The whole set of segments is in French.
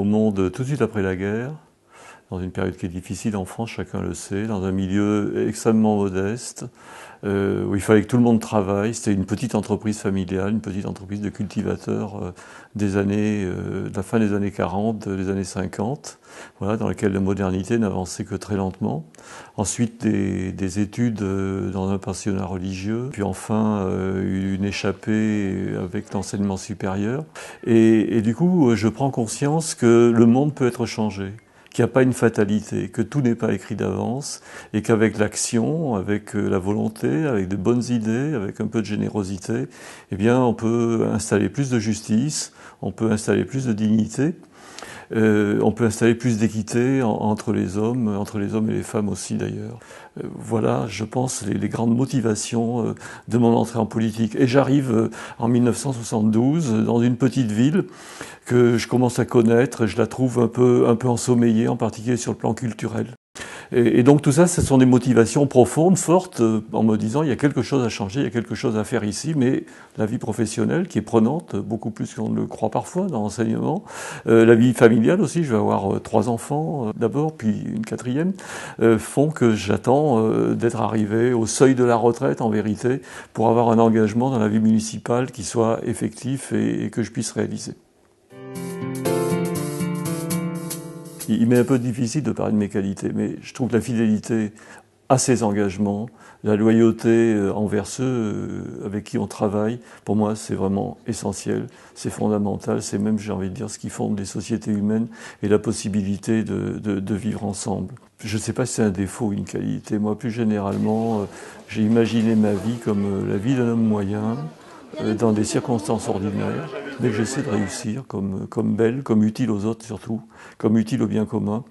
monde tout de suite après la guerre, dans une période qui est difficile en France, chacun le sait, dans un milieu extrêmement modeste, où il fallait que tout le monde travaille. C'était une petite entreprise familiale, une petite entreprise de cultivateurs de la fin des années 40, des années 50, voilà, dans laquelle la modernité n'avançait que très lentement. Ensuite, des études dans un pensionnat religieux, puis enfin une échappée avec l'enseignement supérieur. Et du coup, je prends conscience que le monde peut être changé, qu'il n'y a pas une fatalité, que tout n'est pas écrit d'avance, et qu'avec l'action, avec la volonté, avec de bonnes idées, avec un peu de générosité, eh bien, on peut installer plus de justice, on peut installer plus de dignité, on peut installer plus d'équité entre les hommes et les femmes aussi d'ailleurs. Voilà, je pense, les grandes motivations de mon entrée en politique. Et j'arrive en 1972 dans une petite ville que je commence à connaître, et je la trouve un peu ensommeillée, en particulier sur le plan culturel. Et donc tout ça, ce sont des motivations profondes, fortes, en me disant il y a quelque chose à changer, il y a quelque chose à faire ici, mais la vie professionnelle qui est prenante, beaucoup plus qu'on ne le croit parfois dans l'enseignement, la vie familiale aussi, je vais avoir 3 enfants d'abord, puis une 4e, font que j'attends d'être arrivé au seuil de la retraite en vérité, pour avoir un engagement dans la vie municipale qui soit effectif et que je puisse réaliser. Il m'est un peu difficile de parler de mes qualités, mais je trouve que la fidélité à ses engagements, la loyauté envers ceux avec qui on travaille, pour moi c'est vraiment essentiel, c'est fondamental, c'est même, j'ai envie de dire, ce qui fonde les sociétés humaines et la possibilité de vivre ensemble. Je ne sais pas si c'est un défaut ou une qualité. Moi, plus généralement, j'ai imaginé ma vie comme la vie d'un homme moyen, dans des circonstances ordinaires, mais que j'essaie de réussir comme belle, comme utile aux autres surtout, comme utile au bien commun,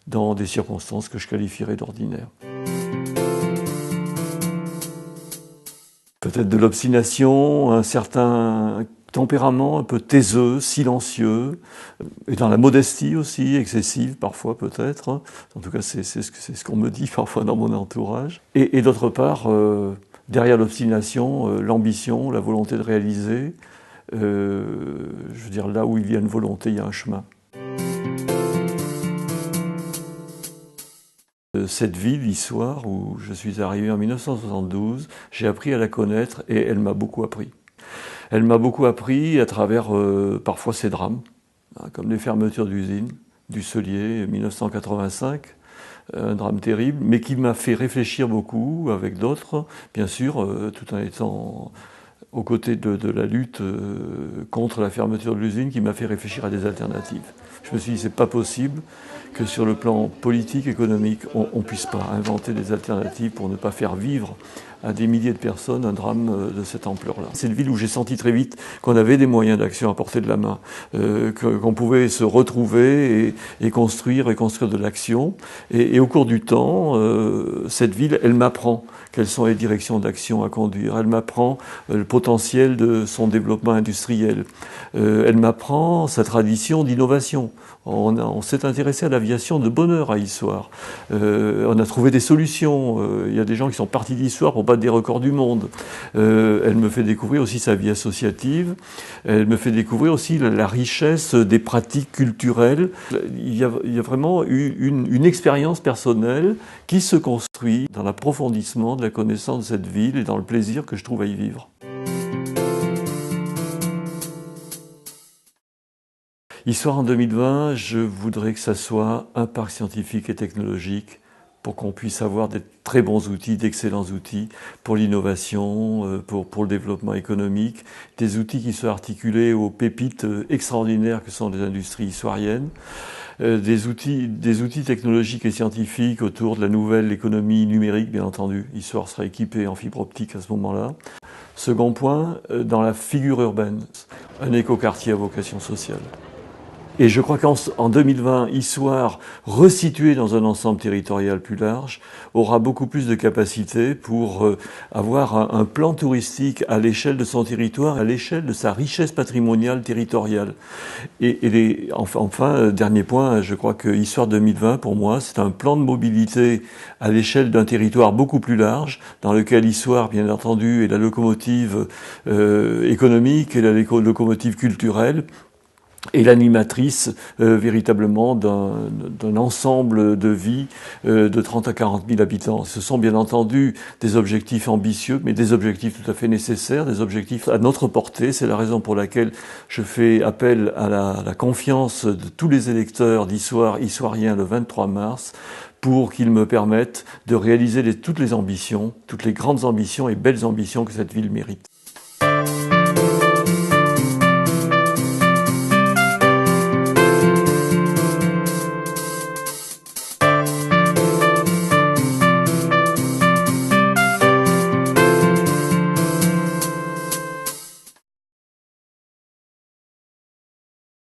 dans des circonstances que je qualifierais d'ordinaires. Peut-être de l'obstination, un certain tempérament un peu taiseux, silencieux, et dans la modestie aussi, excessive parfois peut-être. En tout cas, c'est ce qu'on me dit parfois dans mon entourage. Et d'autre part, derrière l'obstination, l'ambition, la volonté de réaliser, je veux dire, là où il y a une volonté, il y a un chemin. Cette ville, Issoire, où je suis arrivé en 1972, j'ai appris à la connaître et elle m'a beaucoup appris. Elle m'a beaucoup appris à travers parfois ces drames, comme les fermetures d'usines, du Cellier, 1985, un drame terrible, mais qui m'a fait réfléchir beaucoup avec d'autres, bien sûr, tout en étant aux côtés de la lutte contre la fermeture de l'usine, qui m'a fait réfléchir à des alternatives. Je me suis dit, c'est pas possible que sur le plan politique, économique, on puisse pas inventer des alternatives pour ne pas faire vivre à des milliers de personnes un drame de cette ampleur-là. C'est une ville où j'ai senti très vite qu'on avait des moyens d'action à portée de la main, qu'on pouvait se retrouver et construire de l'action. Et au cours du temps, cette ville, elle m'apprend quelles sont les directions d'action à conduire. Elle m'apprend le potentiel de son développement industriel. Elle m'apprend sa tradition d'innovation. On s'est intéressé à l'aviation de bonne heure à Issoire. On a trouvé des solutions. Il y a des gens qui sont partis d'Issoire pour battre des records du monde. Elle me fait découvrir aussi sa vie associative. Elle me fait découvrir aussi la richesse des pratiques culturelles. Il y a vraiment eu une expérience personnelle qui se construit dans l'approfondissement de la connaissance de cette ville et dans le plaisir que je trouve à y vivre. Issoire en 2020, je voudrais que ça soit un parc scientifique et technologique pour qu'on puisse avoir des très bons outils, d'excellents outils pour l'innovation, pour le développement économique, des outils qui soient articulés aux pépites extraordinaires que sont les industries issoiriennes, des outils technologiques et scientifiques autour de la nouvelle économie numérique, bien entendu. Issoire sera équipé en fibre optique à ce moment-là. Second point, dans la figure urbaine, un écoquartier à vocation sociale. Et je crois qu'en 2020, Issoire, resitué dans un ensemble territorial plus large, aura beaucoup plus de capacité pour avoir un plan touristique à l'échelle de son territoire, à l'échelle de sa richesse patrimoniale territoriale. Enfin, dernier point, je crois que Issoire 2020, pour moi, c'est un plan de mobilité à l'échelle d'un territoire beaucoup plus large, dans lequel Issoire, bien entendu, est la locomotive économique et la locomotive culturelle, et l'animatrice véritablement d'un ensemble de vie de 30 à 40 000 habitants. Ce sont bien entendu des objectifs ambitieux, mais des objectifs tout à fait nécessaires, des objectifs à notre portée. C'est la raison pour laquelle je fais appel à la confiance de tous les électeurs d'Issoiriens le 23 mars, pour qu'ils me permettent de réaliser toutes les ambitions, toutes les grandes ambitions et belles ambitions que cette ville mérite.